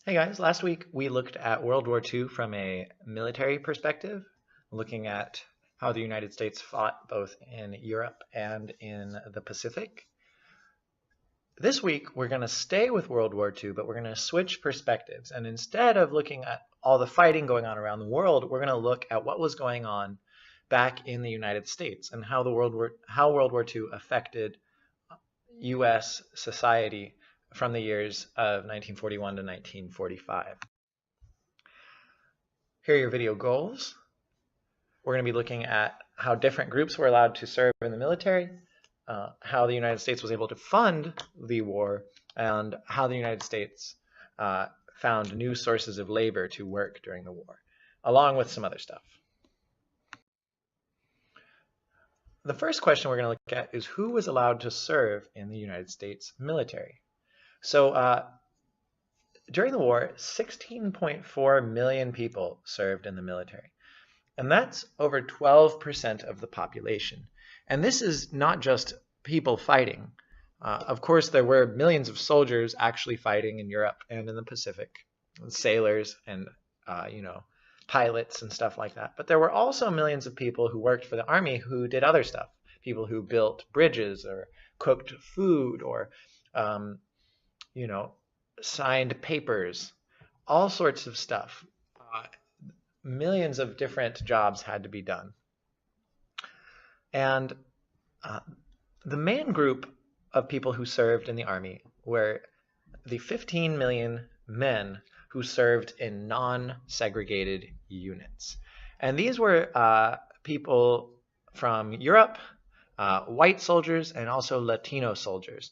Hey guys, last week we looked at World War II from a military perspective, looking at how the United States fought both in Europe and in the Pacific. This week we're going to stay with World War II, but we're going to switch perspectives. And instead of looking at all the fighting going on around the world, we're going to look at what was going on back in the United States and how World War II affected U.S. society from the years of 1941 to 1945. Here are your video goals. We're going to be looking at how different groups were allowed to serve in the military, how the United States was able to fund the war, and how the United States found new sources of labor to work during the war, along with some other stuff. The first question we're going to look at is who was allowed to serve in the United States military. So during the war, 16.4 million people served in the military. And that's over 12% of the population. And this is not just people fighting. Of course, there were millions of soldiers actually fighting in Europe and in the Pacific, sailors and pilots and stuff like that. But there were also millions of people who worked for the army who did other stuff. People who built bridges or cooked food or signed papers, all sorts of stuff. Millions of different jobs had to be done. And the main group of people who served in the army were the 15 million men who served in non-segregated units. And these were people from Europe, white soldiers, and also Latino soldiers.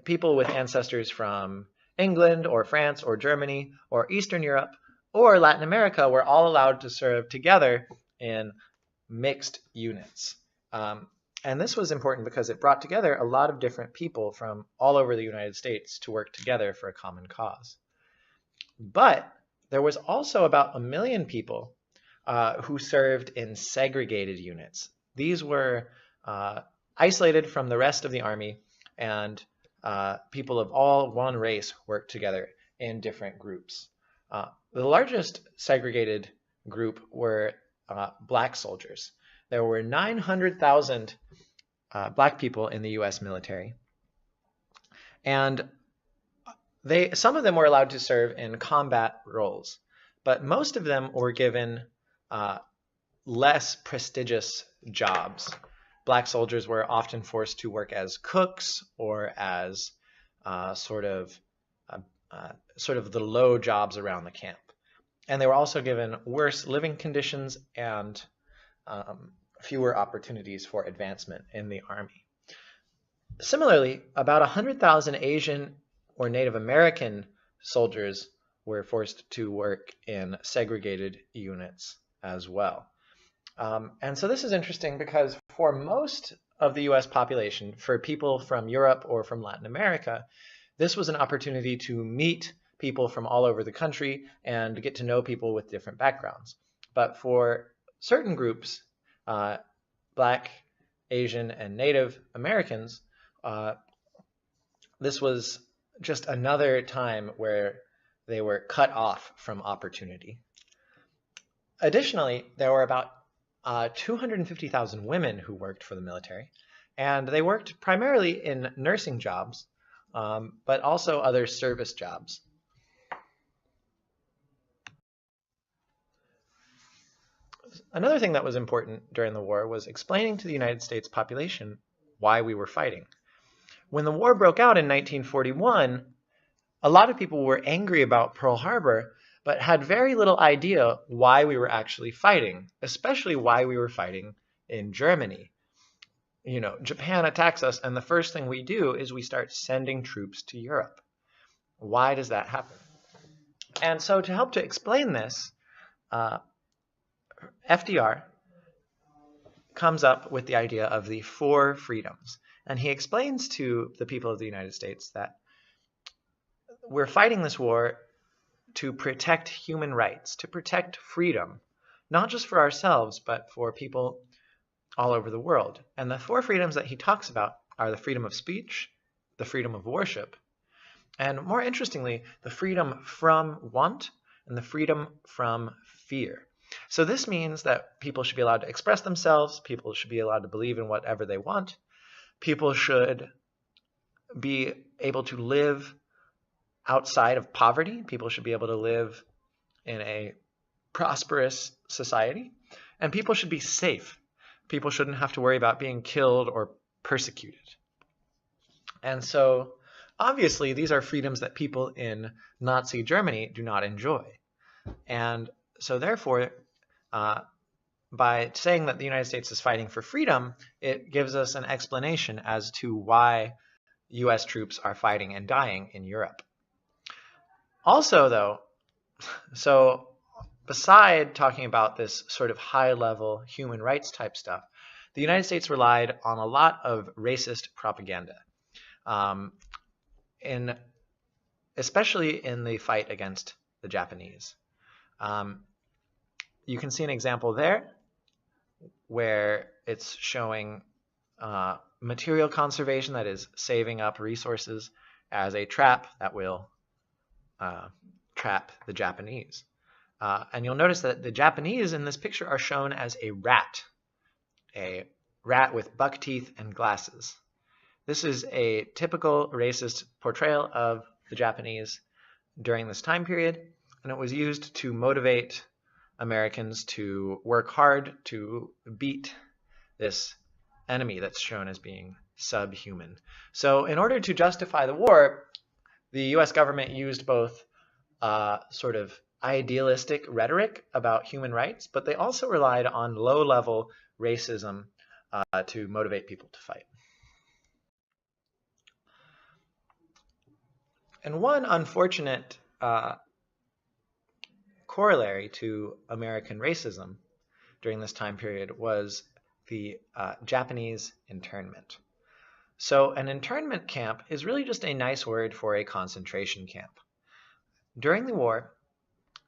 People with ancestors from England or France or Germany or Eastern Europe or Latin America were all allowed to serve together in mixed units. And this was important because it brought together a lot of different people from all over the United States to work together for a common cause. But there was also about 1 million people who served in segregated units. These were isolated from the rest of the army, and people of all one race worked together in different groups. The largest segregated group were black soldiers. There were 900,000 black people in the U.S. military, and some of them were allowed to serve in combat roles, but most of them were given less prestigious jobs. Black soldiers were often forced to work as cooks or as sort of the low jobs around the camp. And they were also given worse living conditions and fewer opportunities for advancement in the army. Similarly, about 100,000 Asian or Native American soldiers were forced to work in segregated units as well. And so this is interesting because for most of the US population, for people from Europe or from Latin America, this was an opportunity to meet people from all over the country and get to know people with different backgrounds. But for certain groups, Black, Asian, and Native Americans, this was just another time where they were cut off from opportunity. Additionally, there were about 250,000 women who worked for the military, and they worked primarily in nursing jobs, but also other service jobs. Another thing that was important during the war was explaining to the United States population why we were fighting. When the war broke out in 1941, a lot of people were angry about Pearl Harbor, but had very little idea why we were actually fighting, especially why we were fighting in Germany. Japan attacks us, and the first thing we do is we start sending troops to Europe. Why does that happen? And so to help to explain this, FDR comes up with the idea of the 4 freedoms. And he explains to the people of the United States that we're fighting this war to protect human rights, to protect freedom, not just for ourselves, but for people all over the world. And the 4 freedoms that he talks about are the freedom of speech, the freedom of worship, And more interestingly, the freedom from want and the freedom from fear. So this means that people should be allowed to express themselves, people should be allowed to believe in whatever they want, people should be able to live outside of poverty, people should be able to live in a prosperous society, and people should be safe. People shouldn't have to worry about being killed or persecuted. And so, obviously, these are freedoms that people in Nazi Germany do not enjoy. And so, therefore, by saying that the United States is fighting for freedom, it gives us an explanation as to why US troops are fighting and dying in Europe. Also, though, so beside talking about this sort of high-level human rights type stuff, the United States relied on a lot of racist propaganda, especially in the fight against the Japanese. You can see an example there where it's showing material conservation, that is saving up resources, as a trap that will trap the Japanese. And you'll notice that the Japanese in this picture are shown as a rat with buck teeth and glasses. This is a typical racist portrayal of the Japanese during this time period, and it was used to motivate Americans to work hard to beat this enemy that's shown as being subhuman. So in order to justify the war, the US government used both sort of idealistic rhetoric about human rights, but they also relied on low-level racism to motivate people to fight. And one unfortunate corollary to American racism during this time period was the Japanese internment. So an internment camp is really just a nice word for a concentration camp. During the war,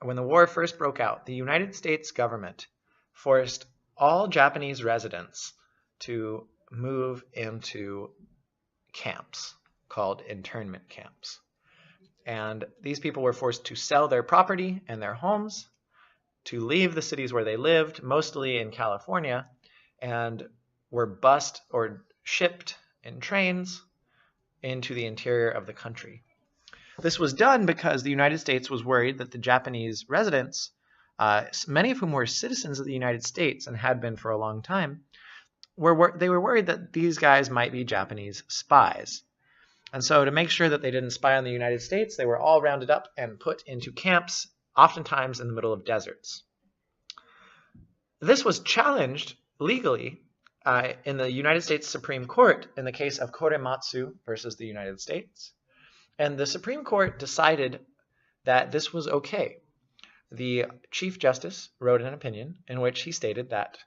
when the war first broke out, the United States government forced all Japanese residents to move into camps called internment camps. And these people were forced to sell their property and their homes, to leave the cities where they lived, mostly in California, and were bused or shipped in trains into the interior of the country. This was done because the United States was worried that the Japanese residents, many of whom were citizens of the United States and had been for a long time, they were worried that these guys might be Japanese spies. And so to make sure that they didn't spy on the United States, they were all rounded up and put into camps, oftentimes in the middle of deserts. This was challenged legally in the United States Supreme Court in the case of Korematsu versus the United States. And the Supreme Court decided that this was okay. The Chief Justice wrote an opinion in which he stated that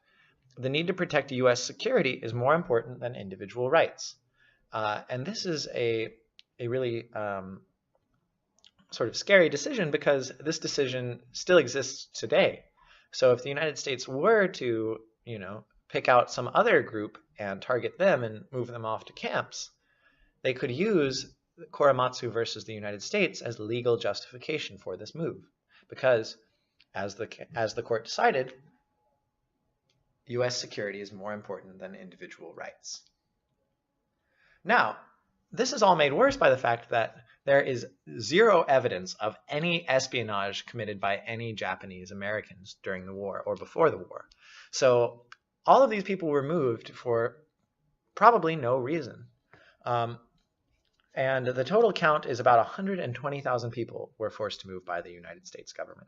the need to protect U.S. security is more important than individual rights. And this is a really sort of scary decision, because this decision still exists today. So if the United States were to, pick out some other group and target them and move them off to camps, they could use Korematsu versus the United States as legal justification for this move, because as the court decided, U.S. security is more important than individual rights. Now, this is all made worse by the fact that there is zero evidence of any espionage committed by any Japanese Americans during the war or before the war. So all of these people were moved for probably no reason. And the total count is about 120,000 people were forced to move by the United States government.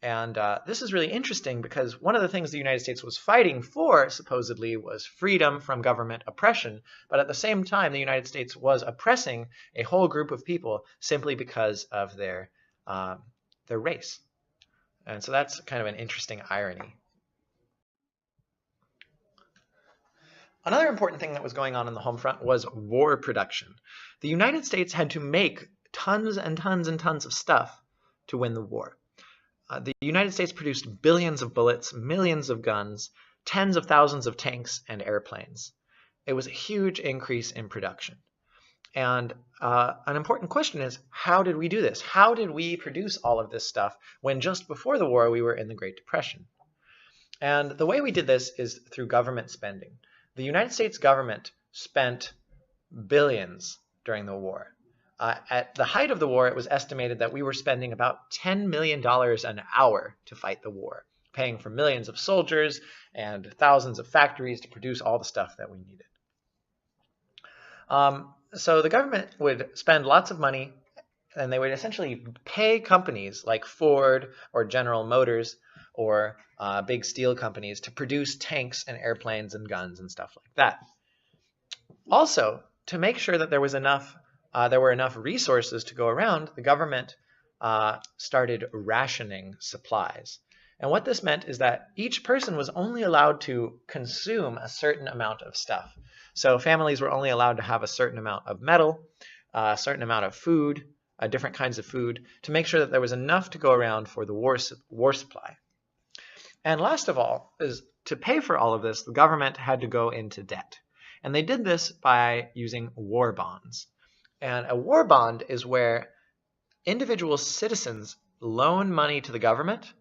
And this is really interesting because one of the things the United States was fighting for, supposedly, was freedom from government oppression. But at the same time, the United States was oppressing a whole group of people simply because of their race. And so that's kind of an interesting irony. Another important thing that was going on the home front was war production. The United States had to make tons and tons and tons of stuff to win the war. The United States produced billions of bullets, millions of guns, tens of thousands of tanks and airplanes. It was a huge increase in production. And an important question is, how did we do this? How did we produce all of this stuff when just before the war we were in the Great Depression? And the way we did this is through government spending. The United States government spent billions during the war. At the height of the war, it was estimated that we were spending about $10 million an hour to fight the war, paying for millions of soldiers and thousands of factories to produce all the stuff that we needed. So the government would spend lots of money, and they would essentially pay companies like Ford or General Motors or big steel companies to produce tanks and airplanes and guns and stuff like that. Also, to make sure that there were enough resources to go around, the government started rationing supplies. And what this meant is that each person was only allowed to consume a certain amount of stuff. So families were only allowed to have a certain amount of metal, a certain amount of food, different kinds of food, to make sure that there was enough to go around for the war supply. And last of all, is to pay for all of this, the government had to go into debt. And they did this by using war bonds. And a war bond is where individual citizens loan money to the government,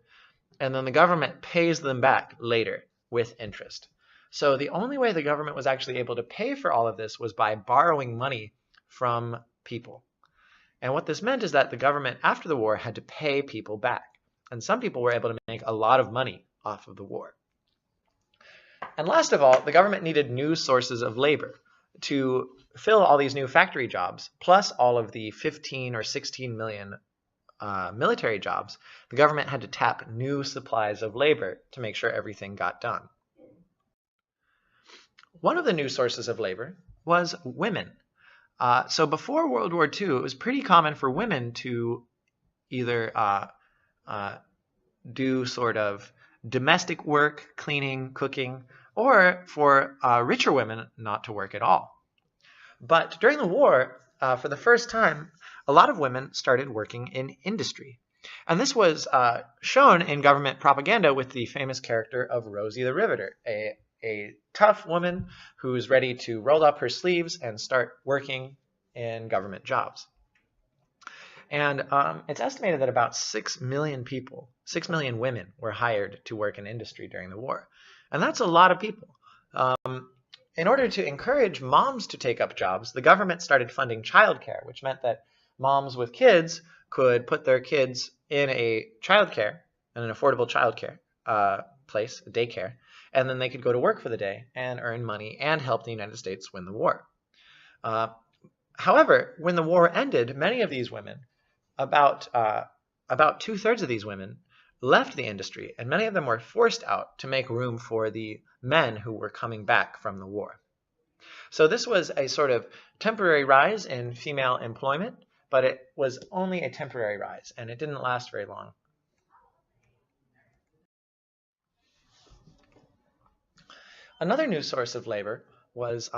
and then the government pays them back later with interest. So the only way the government was actually able to pay for all of this was by borrowing money from people. And what this meant is that the government after the war had to pay people back. And some people were able to make a lot of money off of the war. And last of all, the government needed new sources of labor to fill all these new factory jobs, plus all of the 15 or 16 million military jobs. The government had to tap new supplies of labor to make sure everything got done. One of the new sources of labor was women. So before World War II, it was pretty common for women to either do sort of domestic work, cleaning, cooking, or for richer women not to work at all. But during the war, for the first time, a lot of women started working in industry. And this was shown in government propaganda with the famous character of Rosie the Riveter, a tough woman who's ready to roll up her sleeves and start working in government jobs. And it's estimated that about 6 million people, 6 million women were hired to work in industry during the war. And that's a lot of people. In order to encourage moms to take up jobs, the government started funding childcare, which meant that moms with kids could put their kids in a childcare, in an affordable childcare place, a daycare, and then they could go to work for the day and earn money and help the United States win the war. However, when the war ended, many of these women, about 2/3 of these women, left the industry, and many of them were forced out to make room for the men who were coming back from the war. So this was a sort of temporary rise in female employment, but it was only a temporary rise, and it didn't last very long. Another new source of labor was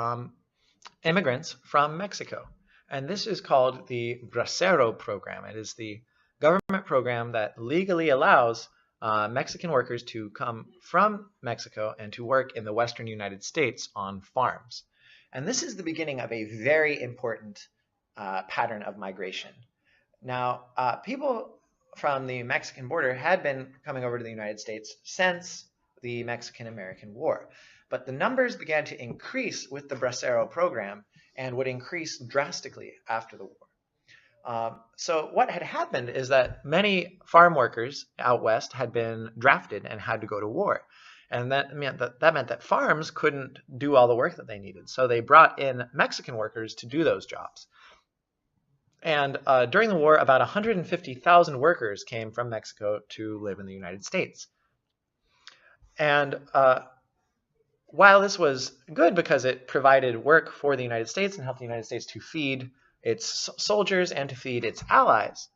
immigrants from Mexico, and this is called the Bracero program. It is the government program that legally allows Mexican workers to come from Mexico and to work in the western United States on farms. And this is the beginning of a very important pattern of migration. Now, people from the Mexican border had been coming over to the United States since the Mexican-American War. But the numbers began to increase with the Bracero program and would increase drastically after the war. So what had happened is that many farm workers out west had been drafted and had to go to war. And that meant that farms couldn't do all the work that they needed. So they brought in Mexican workers to do those jobs. And during the war, about 150,000 workers came from Mexico to live in the United States. And while this was good because it provided work for the United States and helped the United States to feed its soldiers and to feed its allies,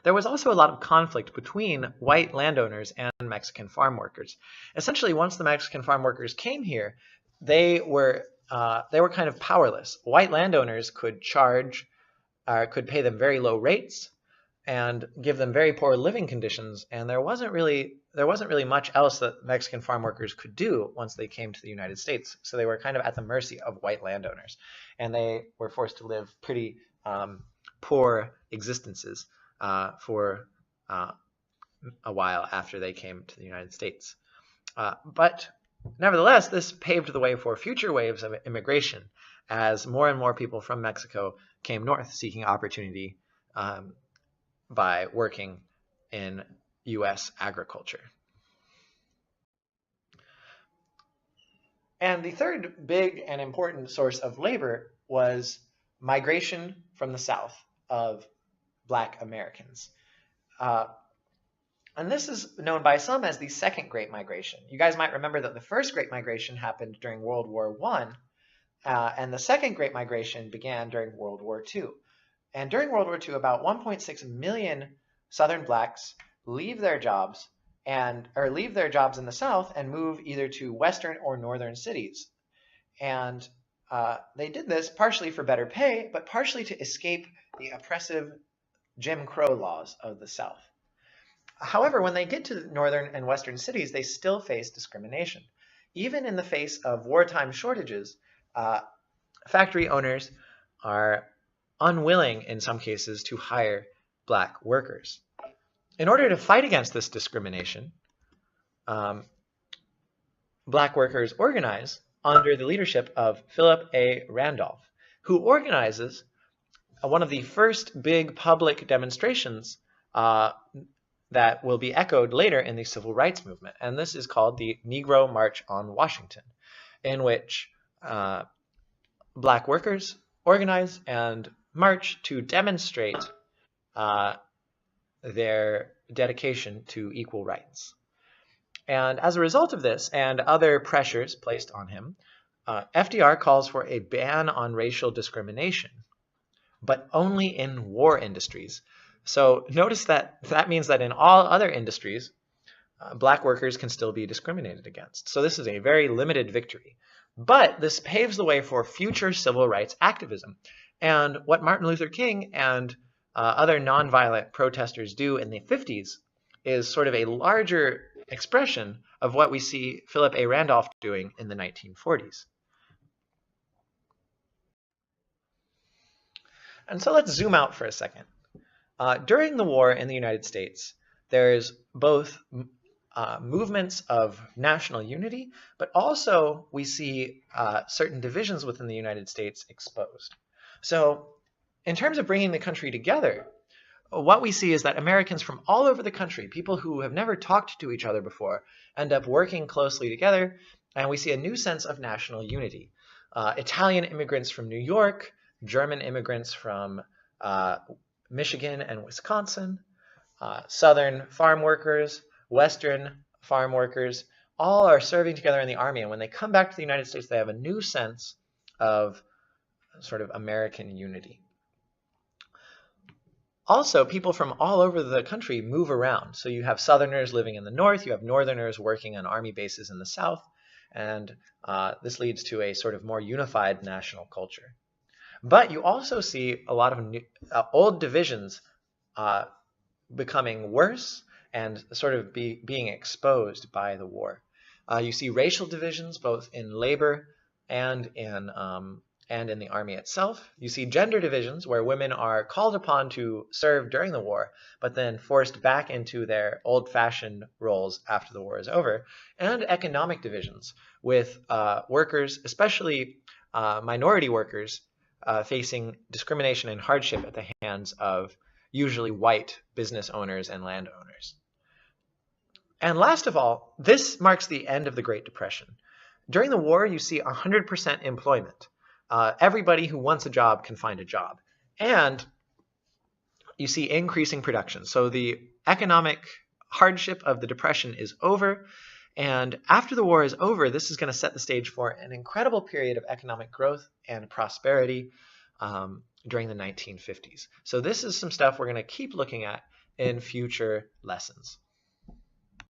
there was also a lot of conflict between white landowners and Mexican farm workers. Essentially, once the Mexican farm workers came here, they were kind of powerless. White landowners could pay them very low rates, and give them very poor living conditions. And there wasn't really much else that Mexican farm workers could do once they came to the United States. So they were kind of at the mercy of white landowners, and they were forced to live pretty poor existences for a while after they came to the United States. But nevertheless, this paved the way for future waves of immigration as more and more people from Mexico came north seeking opportunity by working in U.S. agriculture. And the third big and important source of labor was migration from the South of Black Americans. And this is known by some as the Second Great Migration. You guys might remember that the First Great Migration happened during World War I, and the Second Great Migration began during World War II. And during World War II, about 1.6 million Southern Blacks leave their jobs in the South and move either to Western or Northern cities. And they did this partially for better pay, but partially to escape the oppressive Jim Crow laws of the South. However, when they get to the Northern and Western cities, they still face discrimination. Even in the face of wartime shortages, factory owners are unwilling, in some cases, to hire Black workers. In order to fight against this discrimination, Black workers organize under the leadership of Philip A. Randolph, who organizes one of the first big public demonstrations that will be echoed later in the Civil Rights Movement. And this is called the Negro March on Washington, in which Black workers organize and march to demonstrate their dedication to equal rights. And as a result of this and other pressures placed on him, FDR calls for a ban on racial discrimination, but only in war industries. So notice that means that in all other industries, Black workers can still be discriminated against. So this is a very limited victory. But this paves the way for future civil rights activism. And what Martin Luther King and other nonviolent protesters do in the 50s is sort of a larger expression of what we see Philip A. Randolph doing in the 1940s. And so let's zoom out for a second. During the war in the United States, there's both movements of national unity, but also we see certain divisions within the United States exposed. So in terms of bringing the country together, what we see is that Americans from all over the country, people who have never talked to each other before, end up working closely together, and we see a new sense of national unity. Italian immigrants from New York, German immigrants from Michigan and Wisconsin, Southern farm workers, Western farm workers, all are serving together in the army. And when they come back to the United States, they have a new sense of sort of American unity. Also, people from all over the country move around. So you have Southerners living in the North, you have Northerners working on army bases in the South, and this leads to a sort of more unified national culture. But you also see a lot of old divisions becoming worse and sort of being exposed by the war. You see racial divisions both in labor and in the army itself. You see gender divisions where women are called upon to serve during the war, but then forced back into their old-fashioned roles after the war is over. And economic divisions with workers, especially minority workers, facing discrimination and hardship at the hands of usually white business owners and landowners. And last of all, this marks the end of the Great Depression. During the war, you see 100% employment. Everybody who wants a job can find a job. And you see increasing production. So the economic hardship of the Depression is over. And after the war is over, this is going to set the stage for an incredible period of economic growth and prosperity during the 1950s. So this is some stuff we're going to keep looking at in future lessons.